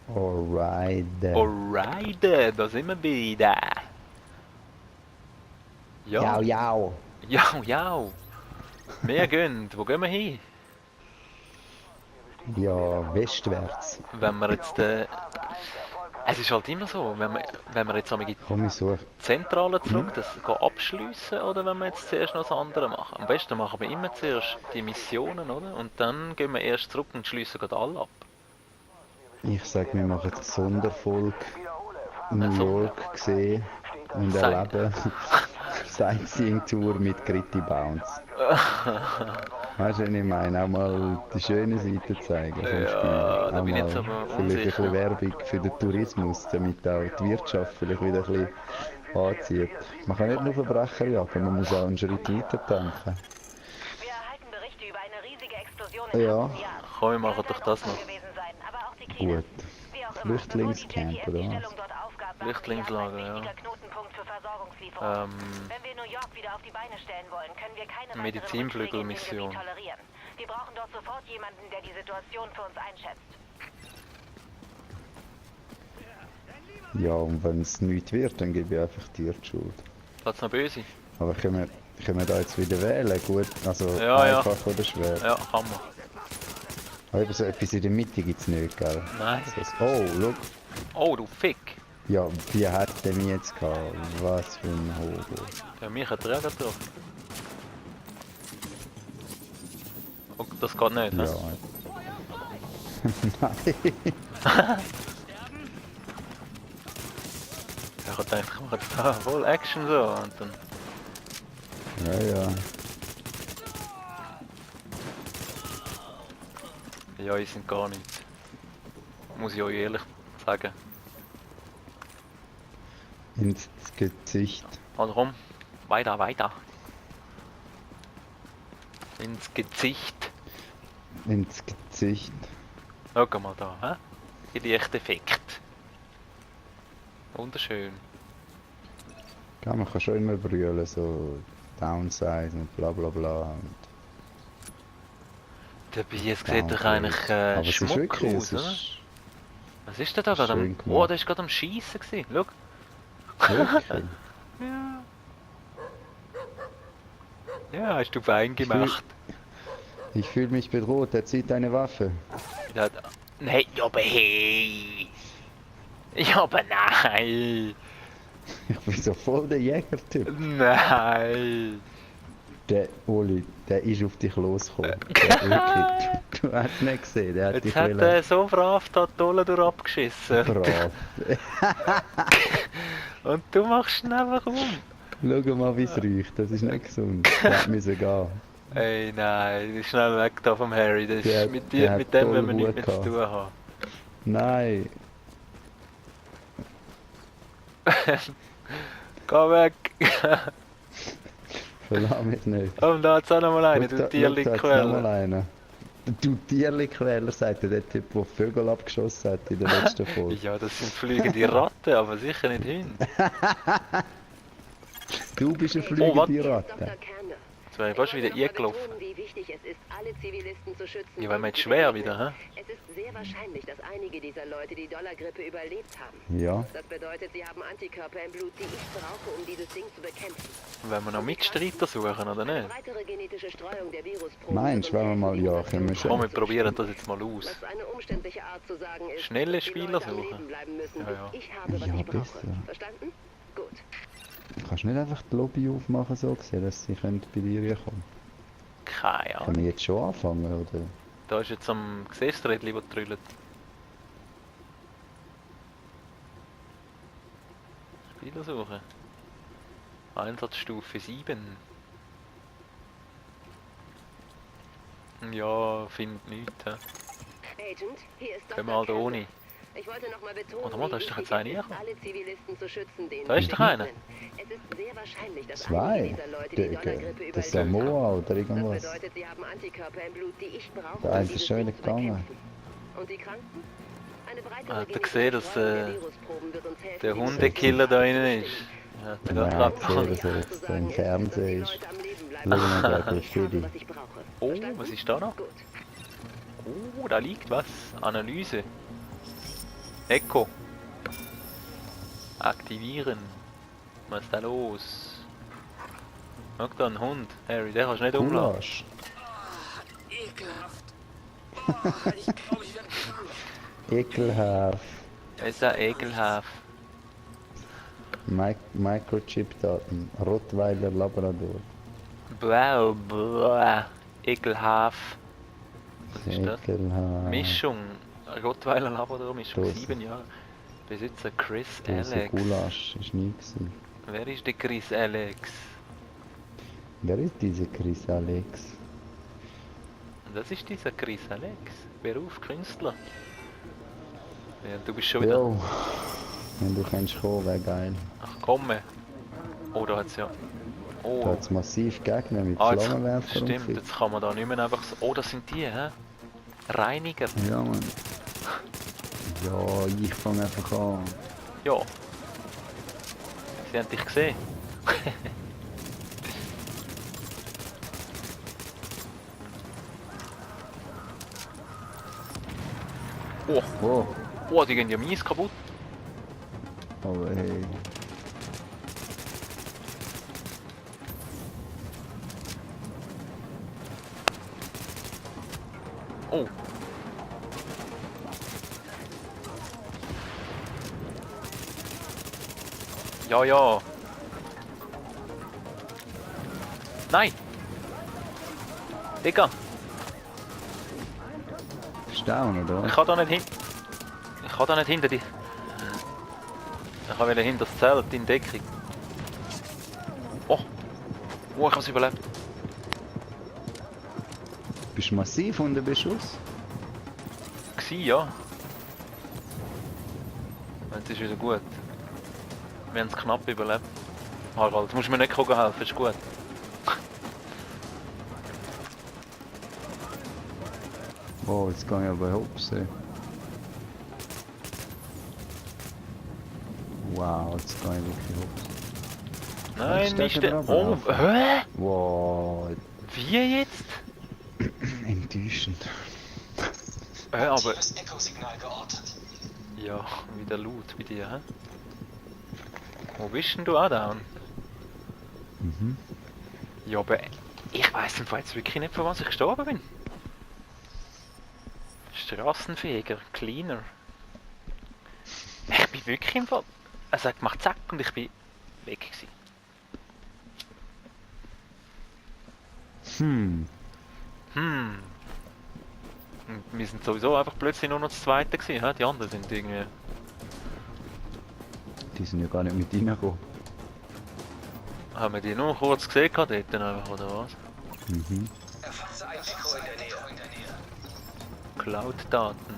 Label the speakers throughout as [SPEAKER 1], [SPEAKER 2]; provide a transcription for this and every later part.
[SPEAKER 1] Alright.
[SPEAKER 2] Alright, da sind wir wieder. Ja,
[SPEAKER 1] Jau, jau.
[SPEAKER 2] ja. Wir gehen. Wo gehen wir hin?
[SPEAKER 1] Ja, westwärts.
[SPEAKER 2] Wenn wir jetzt... es ist halt immer so, wenn wir jetzt einmal in die
[SPEAKER 1] Komm, ich suche.
[SPEAKER 2] Zentrale zurück, das abschliessen, oder wenn wir jetzt zuerst noch das andere machen. Am besten machen wir immer zuerst die Missionen, oder? Und dann gehen wir erst zurück und schliessen gerade alle ab.
[SPEAKER 1] Ich sag, wir machen eine Sonderfolge. New
[SPEAKER 2] Also,
[SPEAKER 1] York gesehen und erleben. Sightseeing-Tour mit Gritty Bounce. Weißt du, was ich meine? Auch mal die schöne Seite zeigen vom Spiel.
[SPEAKER 2] Ja, da
[SPEAKER 1] Auch
[SPEAKER 2] bin ich jetzt
[SPEAKER 1] mal
[SPEAKER 2] aber
[SPEAKER 1] vielleicht ein bisschen
[SPEAKER 2] unsicher.
[SPEAKER 1] Werbung für den Tourismus, damit auch die Wirtschaft vielleicht wieder ein bisschen anzieht. Man kann nicht nur Verbrecher jagen, man muss auch einen Schritt weiter denken.
[SPEAKER 3] Wir erhalten Berichte über eine riesige Explosion
[SPEAKER 1] Ja.
[SPEAKER 3] in Hamburg.
[SPEAKER 2] Komm, wir machen doch das noch.
[SPEAKER 3] Gewesen sein, aber auch die Kline.
[SPEAKER 1] Gut.
[SPEAKER 3] Wie auch immer,
[SPEAKER 1] Flüchtlingscamp,
[SPEAKER 3] bevor die
[SPEAKER 1] oder
[SPEAKER 3] Stellung
[SPEAKER 1] was?
[SPEAKER 3] dort aufgab, war
[SPEAKER 2] Flüchtlingslager,
[SPEAKER 3] ein
[SPEAKER 2] ja.
[SPEAKER 3] wichtiger Knotenpunkt für Versorgungslieferungen.
[SPEAKER 2] Ähm,
[SPEAKER 3] Wenn wir New York wieder auf die Beine stellen wollen, können wir keine weiteren
[SPEAKER 2] Medizinflügelmission.
[SPEAKER 3] Rückschläge in dem Gebiet tolerieren. Wir brauchen dort sofort jemanden, der die Situation für uns einschätzt.
[SPEAKER 1] Ja, und wenn es nichts wird, dann gebe ich einfach dir die Schuld.
[SPEAKER 2] Platz noch böse?
[SPEAKER 1] Aber können wir da jetzt wieder wählen? Gut, also
[SPEAKER 2] Ja, ja.
[SPEAKER 1] einfach oder schwer?
[SPEAKER 2] Ja, kann man.
[SPEAKER 1] Aber eben so etwas in der Mitte gibt es nicht, gell?
[SPEAKER 2] Nein.
[SPEAKER 1] Oh, schau.
[SPEAKER 2] Oh, du Fick.
[SPEAKER 1] Ja, wie hat der mich jetzt gehabt? Was für ein Hobo.
[SPEAKER 2] Ja, mich hat er auch getroffen. Oh, das geht nicht,
[SPEAKER 1] Ja.
[SPEAKER 2] hä?
[SPEAKER 1] Nein.
[SPEAKER 2] Ich hab gedacht, ich mache jetzt da voll Action so und dann...
[SPEAKER 1] Ja, ja.
[SPEAKER 2] Ja, ich sind gar nichts. Muss ich euch ehrlich sagen.
[SPEAKER 1] Ins Gesicht.
[SPEAKER 2] Also komm, weiter. Ins Gesicht.
[SPEAKER 1] Ins Gesicht.
[SPEAKER 2] Schau mal da, hä? Die Lichteffekt. Wunderschön.
[SPEAKER 1] Ja, man kann schon immer brüllen, so Downsize und bla bla bla. Und
[SPEAKER 2] Dabei, es sieht doch eigentlich
[SPEAKER 1] Aber es ist
[SPEAKER 2] Schmuck
[SPEAKER 1] wirklich,
[SPEAKER 2] aus,
[SPEAKER 1] es
[SPEAKER 2] oder?
[SPEAKER 1] ist
[SPEAKER 2] Was ist denn da gerade am...
[SPEAKER 1] schön
[SPEAKER 2] Oh,
[SPEAKER 1] gemacht.
[SPEAKER 2] der ist gerade am Schiessen gewesen. Schau.
[SPEAKER 1] wirklich.
[SPEAKER 2] Ja. Ja, hast du fein gemacht.
[SPEAKER 1] Ich fühle mich bedroht, er zieht eine Waffe.
[SPEAKER 2] Ja, nein, aber hey. Ja, aber nein.
[SPEAKER 1] Ich bin so voll der Jägertyp.
[SPEAKER 2] Nein.
[SPEAKER 1] Der Oli, der ist auf dich losgekommen. Der wirklich, du hast es nicht gesehen, der hat
[SPEAKER 2] Jetzt
[SPEAKER 1] dich
[SPEAKER 2] hat
[SPEAKER 1] wollen-
[SPEAKER 2] er so brav da die Tolle durch abgeschissen.
[SPEAKER 1] brav.
[SPEAKER 2] Und du machst ihn einfach um.
[SPEAKER 1] Schau mal, wie es riecht, das ist nicht gesund. Der hat müssen gehen.
[SPEAKER 2] Ey, nein, schnell weg da vom Harry. Das
[SPEAKER 1] Der-
[SPEAKER 2] ist mit
[SPEAKER 1] der
[SPEAKER 2] dir,
[SPEAKER 1] hat
[SPEAKER 2] mit dem
[SPEAKER 1] voll
[SPEAKER 2] wenn wir nichts
[SPEAKER 1] Wut
[SPEAKER 2] mehr zu
[SPEAKER 1] gehabt.
[SPEAKER 2] tun haben.
[SPEAKER 1] Nein,
[SPEAKER 2] Geh weg.
[SPEAKER 1] verlass mich nicht.
[SPEAKER 2] Und da hat's auch noch mal einen,
[SPEAKER 1] Schau,
[SPEAKER 2] du
[SPEAKER 1] da- schau, da hat's noch
[SPEAKER 2] Tierli-Quelle.
[SPEAKER 1] mal einen. Du Tierli-Queller, sagt der Typ, der Vögel abgeschossen hat in der letzten Folge.
[SPEAKER 2] Ja, das sind fliegende Ratten, aber sicher nicht Hunde.
[SPEAKER 1] Du bist eine
[SPEAKER 2] Oh, was?
[SPEAKER 1] fliegende Ratte.
[SPEAKER 3] Dr. Kerner,
[SPEAKER 2] Jetzt wäre ich fast wieder eingelaufen.
[SPEAKER 3] wie wichtig es ist, alle Zivilisten zu schützen.
[SPEAKER 2] Ja, weil mir jetzt schwer wieder, hä?
[SPEAKER 3] Es ist sehr wahrscheinlich, dass einige dieser Leute die Dollargrippe überlebt haben.
[SPEAKER 1] Ja,
[SPEAKER 3] Das bedeutet, sie haben Antikörper im Blut, die ich brauche, um dieses Ding zu bekämpfen.
[SPEAKER 2] Wenn wir noch Mitstreiter suchen, oder
[SPEAKER 3] Eine
[SPEAKER 2] nicht?
[SPEAKER 3] weitere genetische Streuung der Virusproben.
[SPEAKER 1] meinst du, wenn wir mal ja, können wir
[SPEAKER 2] Komm,
[SPEAKER 1] schon.
[SPEAKER 2] wir probieren das jetzt mal aus.
[SPEAKER 3] Was eine umständliche Art zu sagen ist,
[SPEAKER 2] Schnelle
[SPEAKER 3] dass die
[SPEAKER 2] Spieler
[SPEAKER 3] Leute am
[SPEAKER 2] suchen.
[SPEAKER 3] Leben bleiben müssen,
[SPEAKER 2] Ja, ja.
[SPEAKER 3] bis ich habe, was
[SPEAKER 1] Ja,
[SPEAKER 3] ich brauche.
[SPEAKER 1] besser.
[SPEAKER 3] Verstanden? Gut.
[SPEAKER 1] Kannst du nicht einfach die Lobby aufmachen, so gesehen, dass sie können bei dir kommen?
[SPEAKER 2] Keine
[SPEAKER 1] Können
[SPEAKER 2] Ahnung.
[SPEAKER 1] wir jetzt schon anfangen, oder?
[SPEAKER 2] Da ist jetzt am Gesichtsrädchen, das trüllt. Spieler suchen. Einsatzstufe 7. Ja, findet nichts. Hä?
[SPEAKER 3] Agent, hier ist
[SPEAKER 2] Können wir halt
[SPEAKER 3] Kerner.
[SPEAKER 2] ohne.
[SPEAKER 3] Ich wollte noch mal betonen,
[SPEAKER 2] Warte mal, da ist doch
[SPEAKER 3] wie
[SPEAKER 2] jetzt
[SPEAKER 3] wichtig
[SPEAKER 2] einer
[SPEAKER 3] es ist,
[SPEAKER 2] hergekommen.
[SPEAKER 3] alle Zivilisten zu schützen, denen
[SPEAKER 2] Da ist
[SPEAKER 3] sie
[SPEAKER 2] doch einer.
[SPEAKER 3] begegnen. Es ist sehr wahrscheinlich, dass
[SPEAKER 1] Zwei?
[SPEAKER 3] einige dieser Leute die
[SPEAKER 1] Der,
[SPEAKER 3] Dollargrippe
[SPEAKER 1] der
[SPEAKER 3] überlebt
[SPEAKER 1] Samoa
[SPEAKER 3] haben.
[SPEAKER 1] oder
[SPEAKER 3] Das
[SPEAKER 1] irgendwas?
[SPEAKER 3] bedeutet, sie haben Antikörper im Blut, die ich brauche,
[SPEAKER 1] Der
[SPEAKER 3] um
[SPEAKER 1] eine ist
[SPEAKER 3] dieses
[SPEAKER 1] schon
[SPEAKER 3] Ding
[SPEAKER 1] wieder
[SPEAKER 3] zu
[SPEAKER 1] gegangen.
[SPEAKER 3] bekämpfen. Und die Kranken? Eine breitere
[SPEAKER 2] Ah, hat er
[SPEAKER 3] genetische
[SPEAKER 2] gesehen, dass,
[SPEAKER 3] Streuung der Virusproben wird uns helfen,
[SPEAKER 2] Der
[SPEAKER 3] die
[SPEAKER 2] Hundekiller da innen ist. Ja, hat er
[SPEAKER 1] Ja,
[SPEAKER 2] gerade
[SPEAKER 1] ich sehe,
[SPEAKER 2] abgeholt.
[SPEAKER 1] dass er jetzt im Fernsehen ist.
[SPEAKER 3] Schau
[SPEAKER 1] Schau mal, der
[SPEAKER 3] ich habe,
[SPEAKER 1] Graffiti.
[SPEAKER 3] was ich brauche.
[SPEAKER 2] Oh,
[SPEAKER 3] Verstanden?
[SPEAKER 2] was ist da noch?
[SPEAKER 3] Gut.
[SPEAKER 2] Oh, da liegt was. Analyse. Echo. Aktivieren. Was ist da los? Schau da, ein Hund. Harry, den kannst du nicht umlassen.
[SPEAKER 1] Gulasch.
[SPEAKER 4] Ekelhaft. Oh, ich glaube, ich werde krank.
[SPEAKER 1] Ekelhaft.
[SPEAKER 2] Das ist ja ekelhaft.
[SPEAKER 1] Microchip-Daten. Rottweiler Labrador.
[SPEAKER 2] Bläh, bläh. Ekelhaft. Was ist das?
[SPEAKER 1] Ekelhaft.
[SPEAKER 2] Mischung. Rottweiler Labrador Mischung.
[SPEAKER 1] Dose.
[SPEAKER 2] 7 Jahre. Besitzer Chris
[SPEAKER 1] Dose
[SPEAKER 2] Alex.
[SPEAKER 1] Gulasch ist nie gewesen.
[SPEAKER 2] Wer ist der Chris Alex?
[SPEAKER 1] Wer ist dieser Chris Alex?
[SPEAKER 2] Das ist dieser Chris Alex. Beruf Künstler. Ja, du bist schon wieder.
[SPEAKER 1] Jo. Wenn du kannst kommen, wäre geil.
[SPEAKER 2] Ach komm. Oh, da hat's ja.
[SPEAKER 1] Da
[SPEAKER 2] Oh.
[SPEAKER 1] hat es massiv Gegner mit
[SPEAKER 2] Ah, jetzt,
[SPEAKER 1] Flammenwerfer und
[SPEAKER 2] stimmt,
[SPEAKER 1] Fit.
[SPEAKER 2] jetzt kann man da nicht mehr einfach so. Oh, das sind die, hä? Reiniger.
[SPEAKER 1] Ja, Mann. Ja, ich fange einfach an.
[SPEAKER 2] Ja. Sie haben dich gesehen. Oh,
[SPEAKER 1] Oh,
[SPEAKER 2] oh, die gehen ja mies kaputt.
[SPEAKER 1] aber hey.
[SPEAKER 2] Oh. Ja, ja. Nein! Digga,
[SPEAKER 1] Ist down, oder?
[SPEAKER 2] ich kann da nicht hin. Ich kann da nicht hinter die. Ich kann wieder hinter das Zelt in Deckung. Oh! Oh, ich hab's überlebt.
[SPEAKER 1] Bist du massiv unter Beschuss?
[SPEAKER 2] Gsi, ja. Jetzt ist wieder gut. Wir haben es knapp überlebt. Harald, du musst mir nicht helfen, ist gut.
[SPEAKER 1] Oh, jetzt gehe ich aber hops. Ey. Wow, jetzt gehe ich wirklich hops.
[SPEAKER 2] Nein,
[SPEAKER 1] Jetzt
[SPEAKER 2] nicht
[SPEAKER 1] steht
[SPEAKER 2] der.
[SPEAKER 1] er
[SPEAKER 2] Oh,
[SPEAKER 1] drauf.
[SPEAKER 2] hä?
[SPEAKER 1] Wow,
[SPEAKER 2] Wie jetzt?
[SPEAKER 1] enttäuschend.
[SPEAKER 2] Aber.
[SPEAKER 4] Das Echo-Signal geortet.
[SPEAKER 2] Ja, wieder laut bei dir, hä? Wo bist denn du auch down?
[SPEAKER 1] Mhm.
[SPEAKER 2] Ja, aber ich weiss im Fall jetzt wirklich nicht, von was ich gestorben bin. Straßenfeger, Cleaner. Ich bin wirklich im Fall. Es hat gemacht zack und ich bin weg gewesen.
[SPEAKER 1] Hm.
[SPEAKER 2] Und wir sind sowieso einfach plötzlich nur noch das Zweite gewesen, hä? Die anderen sind irgendwie.
[SPEAKER 1] Die sind ja gar nicht mit reingekommen.
[SPEAKER 2] Haben wir die nur kurz gesehen dort einfach, oder was?
[SPEAKER 1] Mhm.
[SPEAKER 4] Erfasste ein Echo in der Nähe.
[SPEAKER 2] Cloud-Daten.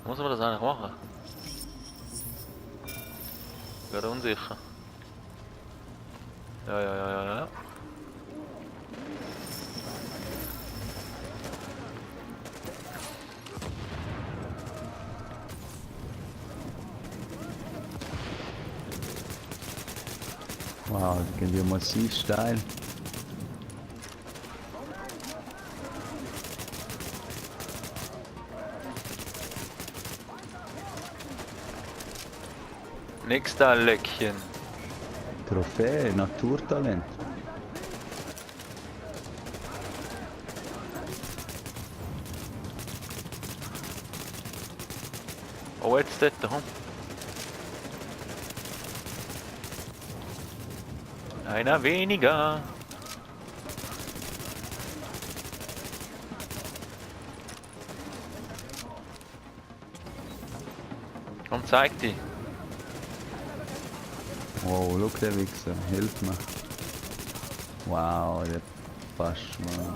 [SPEAKER 2] Muss man das eigentlich machen? Wäre unsicher. Ja.
[SPEAKER 1] Wow, die gehen ja massiv steil.
[SPEAKER 2] Nächster Löckchen.
[SPEAKER 1] Trophäe, Naturtalent.
[SPEAKER 2] Oh, jetzt dort, hm? Einer weniger. Komm, zeig dich.
[SPEAKER 1] Wow, schau der Wichser, hilf mir. Wow, der passt mal.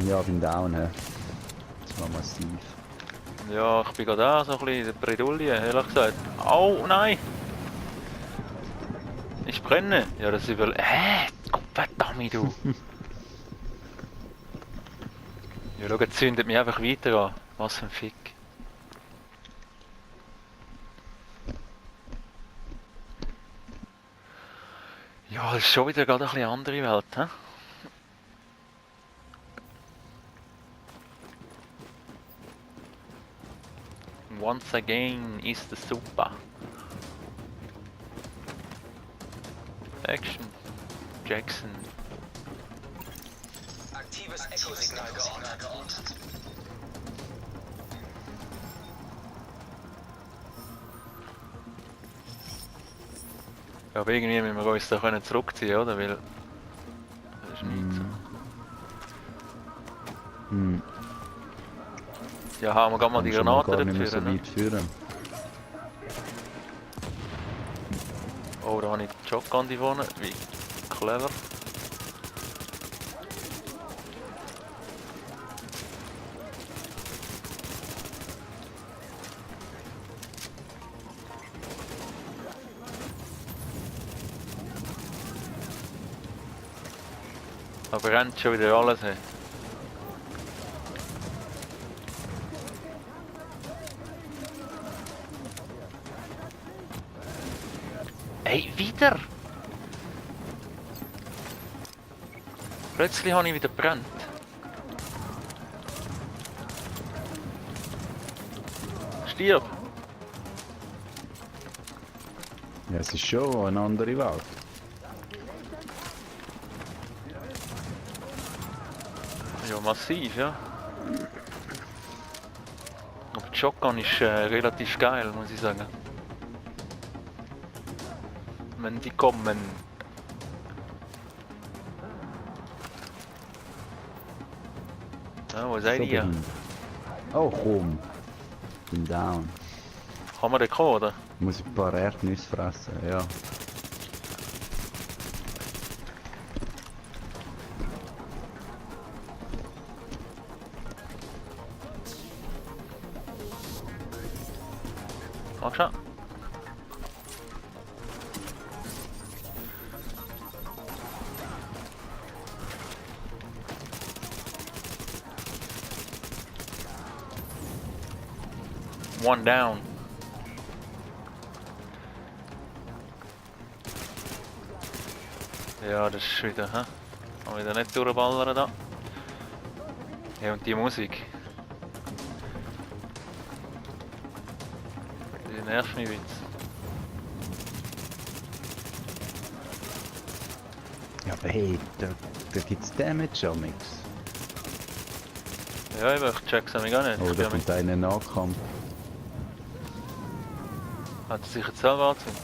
[SPEAKER 1] Ja, bin down, hä. Das war massiv.
[SPEAKER 2] Ja, ich bin gerade auch so ein bisschen in der Bredouille, ehrlich gesagt. Oh, nein! Ich brenne! Ja, das über... Gott verdammt, du! Ja, schau, jetzt zündet mich einfach weiter an. Was für ein Fick. Ja, das ist schon wieder gerade ein bisschen eine andere Welt, hä? Once again ist es super. Action. Jackson.
[SPEAKER 4] Aktives Echo-Signal geortet.
[SPEAKER 2] Ja, aber irgendwie müssen wir uns da können zurückziehen, oder? Weil... Das ist nicht so. Ja, haben wir gar mal die
[SPEAKER 1] Kann man
[SPEAKER 2] Granaten
[SPEAKER 1] gar nicht mehr so
[SPEAKER 2] dafür, ne?
[SPEAKER 1] weit führen.
[SPEAKER 2] Oh, da habe ich die Shotgun die vorne. Wie clever. Aber rennt schon wieder alles hin. Hey, wieder! Plötzlich habe ich wieder gebrannt. Stirb!
[SPEAKER 1] Ja, es ist schon eine andere Welt.
[SPEAKER 2] Ja, massiv, ja. Aber die Shotgun ist relativ geil, muss ich sagen. Wenn die kommen. Ja, wo seid
[SPEAKER 1] So
[SPEAKER 2] ihr?
[SPEAKER 1] behindert. Oh komm. Bin down.
[SPEAKER 2] Kann man den kommen, oder?
[SPEAKER 1] Muss ich ein paar Erdnüsse fressen, ja.
[SPEAKER 2] Mach schon. One down. Ja, das ist wieder, hä? Kann wieder nicht durchballern da. Ja, und die Musik. Die nervt mich jetzt.
[SPEAKER 1] Ja, aber hey, da gibt's Damage am Mix.
[SPEAKER 2] Ja, ich check's nämlich gar nicht.
[SPEAKER 1] Oh,
[SPEAKER 2] Ich
[SPEAKER 1] da
[SPEAKER 2] bin
[SPEAKER 1] kommt einer Nahkampf.
[SPEAKER 2] Hat er sich jetzt selber angezogen?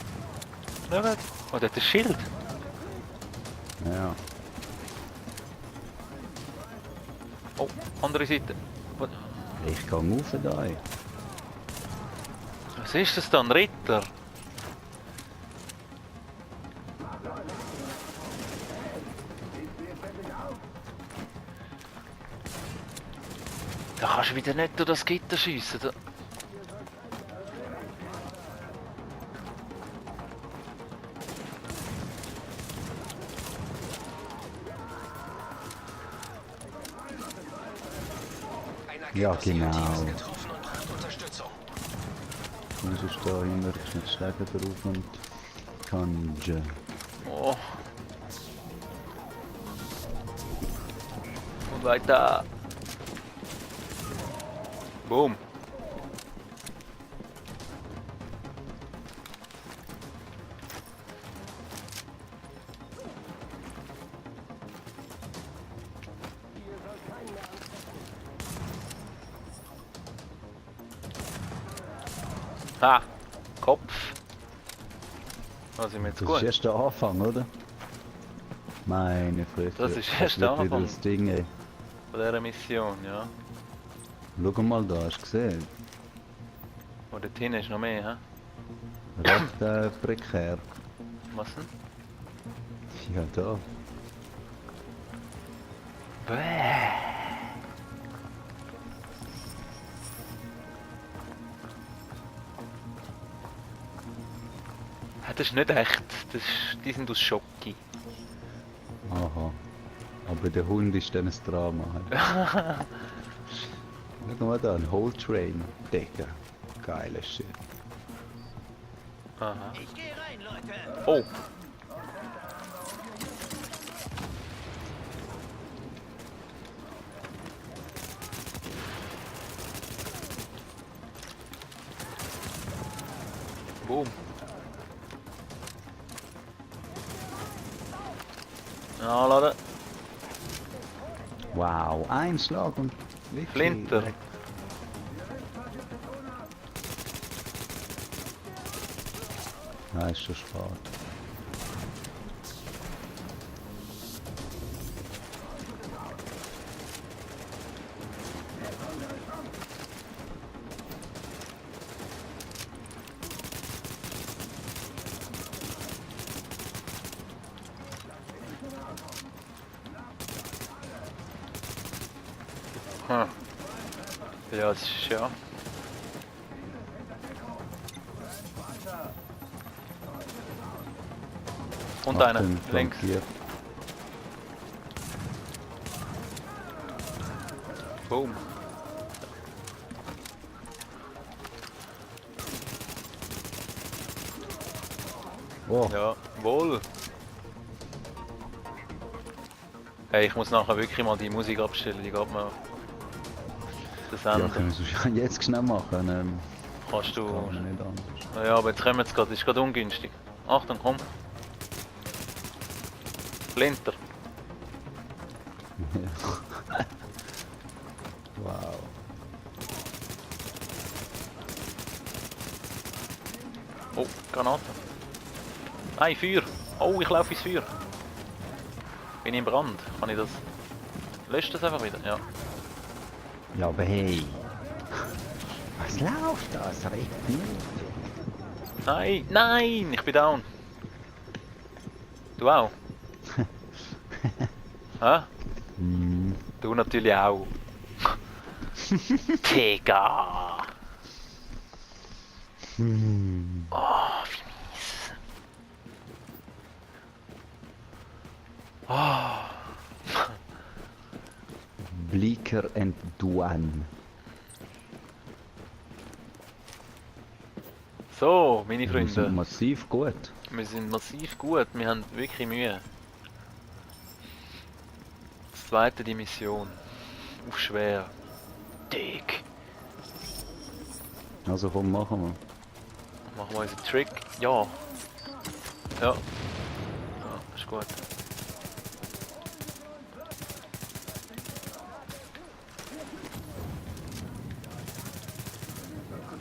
[SPEAKER 2] Ja, gut. Oh, der hat ein Schild.
[SPEAKER 1] Ja.
[SPEAKER 2] Oh, andere Seite. Was,
[SPEAKER 1] Ich kann rauf da.
[SPEAKER 2] was ist das da? Ein Ritter? Da kannst du wieder nicht durch das Gitter schiessen. Da.
[SPEAKER 1] Ja, genau.
[SPEAKER 4] Getroffen und braucht Unterstützung.
[SPEAKER 1] Muss ich da hinter mit Schlägen drauf und Kanje.
[SPEAKER 2] Oh. Und weiter. Boom. Ha! Kopf. Was ist mir jetzt
[SPEAKER 1] Das
[SPEAKER 2] gut?
[SPEAKER 1] ist erst der Anfang, oder? Meine Fresse.
[SPEAKER 2] Das ist erst der
[SPEAKER 1] wird wieder
[SPEAKER 2] Anfang.
[SPEAKER 1] das Ding, ey.
[SPEAKER 2] Von dieser Mission, ja.
[SPEAKER 1] Schau mal da, hast du gesehen?
[SPEAKER 2] Und dort hinten ist noch mehr, hä?
[SPEAKER 1] Recht prekär.
[SPEAKER 2] Was denn?
[SPEAKER 1] Ja, da.
[SPEAKER 2] Bäh. Das ist nicht echt. Die sind aus Schocki.
[SPEAKER 1] Aha. Aber der Hund ist dann ein Drama. Schau mal da, ein Whole Train. Digga. Geiles Shit.
[SPEAKER 2] Aha.
[SPEAKER 3] Ich gehe rein, Leute.
[SPEAKER 2] Oh! Boom. Anladen.
[SPEAKER 1] Wow, ein Schlag und wirklich
[SPEAKER 2] Flinter.
[SPEAKER 1] weg. Ah, ist schon spät.
[SPEAKER 2] Hm. Ja, das ist ja. Und einer,
[SPEAKER 1] Achtung,
[SPEAKER 2] links.
[SPEAKER 1] flankiert.
[SPEAKER 2] Boom.
[SPEAKER 1] Oh,
[SPEAKER 2] Ja, wohl. Hey, ich muss nachher wirklich mal die Musik abstellen, die geht mir das
[SPEAKER 1] ja,
[SPEAKER 2] Ende.
[SPEAKER 1] können wir schon jetzt schnell machen.
[SPEAKER 2] Kannst du.
[SPEAKER 1] Kann man nicht anders.
[SPEAKER 2] Ja, aber jetzt kommen wir gerade, ist gerade ungünstig. Achtung, komm. Flinter.
[SPEAKER 1] Wow.
[SPEAKER 2] Oh, Granate. Nein, Feuer. Oh, ich laufe ins Feuer. Bin ich im Brand. Kann ich das... Löscht das einfach wieder? Ja.
[SPEAKER 1] Ja, aber hey. Was läuft das? Recht nicht.
[SPEAKER 2] Nein, nein, ich bin down. Du auch? Hä?
[SPEAKER 1] Hm.
[SPEAKER 2] Du natürlich auch. Tega.
[SPEAKER 1] Hm.
[SPEAKER 2] Oh, wie mies. Oh.
[SPEAKER 1] Bleaker and Duan.
[SPEAKER 2] So, meine
[SPEAKER 1] Wir sind
[SPEAKER 2] Freunde.
[SPEAKER 1] massiv gut.
[SPEAKER 2] Wir sind massiv gut, wir haben wirklich Mühe. Zweite Dimension. Auf schwer. Dick.
[SPEAKER 1] Also komm, machen wir.
[SPEAKER 2] Machen wir unseren Trick. Ja. Ja. Ja, ist gut.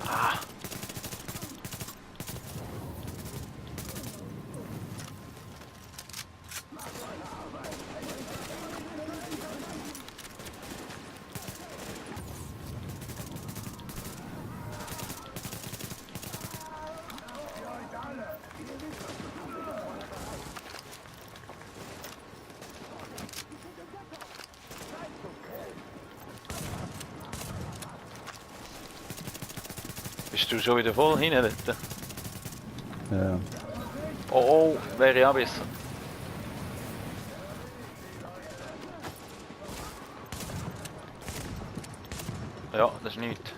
[SPEAKER 2] Ah. Bist du schon wieder voll hinten dort?
[SPEAKER 1] Ja.
[SPEAKER 2] Oh, oh, wäre auch besser. Ja, das ist nichts.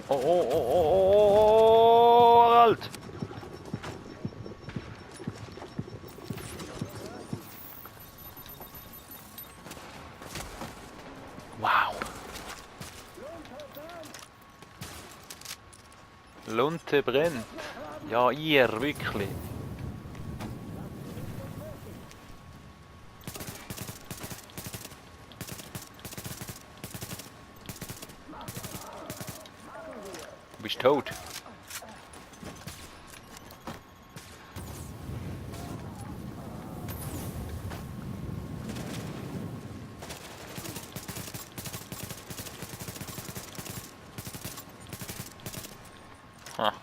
[SPEAKER 2] Oh, oh, oh, oh, oh, oh, Alt! Wow. Lunte brennt. Ja, ihr, wirklich. Du bist tot. Ha.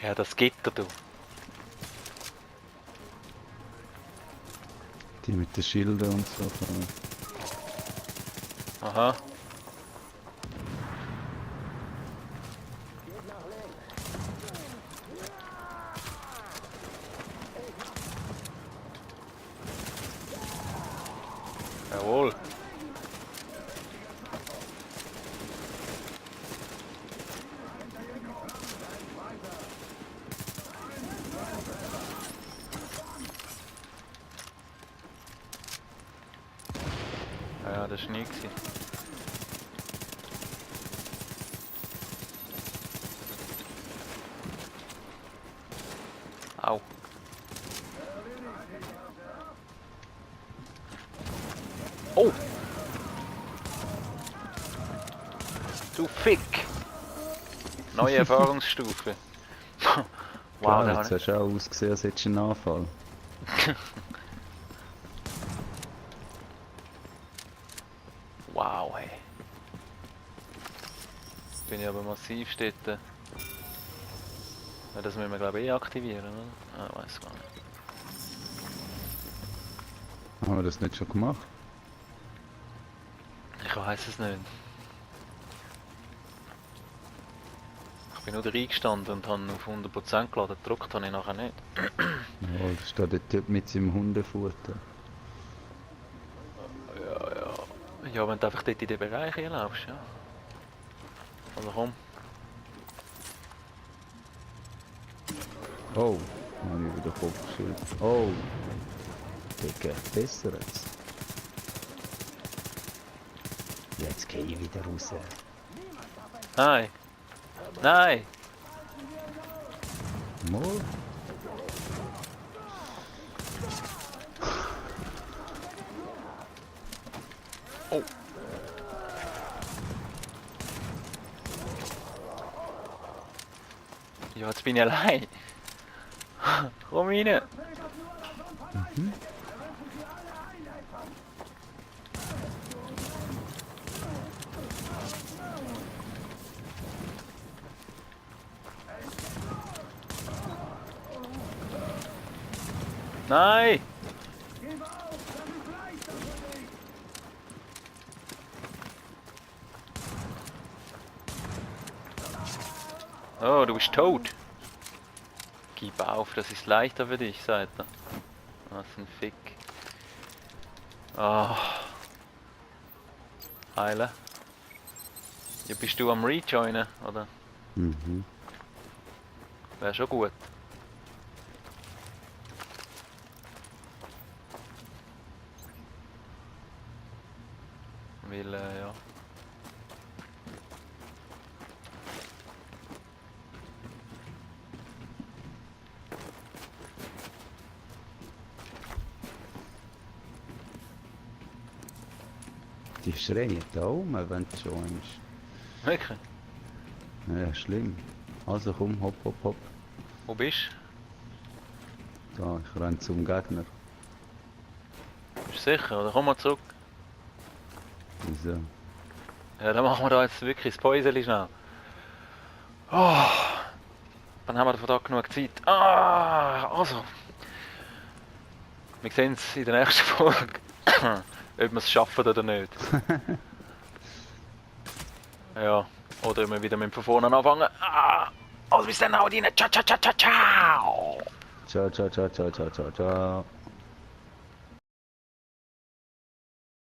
[SPEAKER 2] Ja, das Gitter, du.
[SPEAKER 1] Die mit den Schildern und so.
[SPEAKER 2] Aha. Jawohl. das war nichts. Au. Oh! Du Fick! Neue Erfahrungsstufe. Wow,
[SPEAKER 1] Klar,
[SPEAKER 2] der
[SPEAKER 1] jetzt hast du auch ausgesehen, als hättest du einen Anfall.
[SPEAKER 2] Wow, hey. Bin ich aber massiv dort. Ja, das müssen wir glaube ich aktivieren, oder? Ah, weiß gar nicht.
[SPEAKER 1] Haben wir das nicht schon gemacht?
[SPEAKER 2] Ich weiß es nicht. Ich bin nur reingestanden und habe auf 100% geladen, gedruckt habe ich nachher nicht.
[SPEAKER 1] Ja, da steht der Typ mit seinem Hundefutter.
[SPEAKER 2] Ja, wenn du einfach dort in den Bereich hinlaufst, ja. Also komm.
[SPEAKER 1] Oh, habe ich über den Kopf geschüttelt. Oh, der geht besser jetzt. Jetzt gehe ich wieder raus.
[SPEAKER 2] Nein! Nein!
[SPEAKER 1] Mal.
[SPEAKER 2] Oh! Ja, jetzt bin ich allein. Komm rein! Nein! Oh, du bist tot. Gib auf, das ist leichter für dich, sagt er. Was ein Fick. Oh. Heile. Ja, bist du am Rejoinen, oder?
[SPEAKER 1] Mhm.
[SPEAKER 2] Wäre schon gut. Weil, ja.
[SPEAKER 1] Die schreien da oben, wenn du schon bist.
[SPEAKER 2] Wirklich?
[SPEAKER 1] Ja, schlimm. Also komm, hopp, hopp, hopp.
[SPEAKER 2] Wo bist
[SPEAKER 1] Da, ich renne zum Gegner.
[SPEAKER 2] du? Bist du sicher? Oder komm mal zurück?
[SPEAKER 1] Wieso?
[SPEAKER 2] Ja, dann machen wir da jetzt wirklich das Päuschen schnell. Oh, dann haben wir von da genug Zeit. Also. Wir sehen es in der nächsten Folge. Ob wir es schaffen oder nicht. Ja, oder ob wir wieder mit von vorne anfangen. Also bis dann, haut rein. Ciao, ciao, ciao, ciao, ciao.
[SPEAKER 1] Ciao, ciao, ciao, ciao, ciao, ciao, ciao.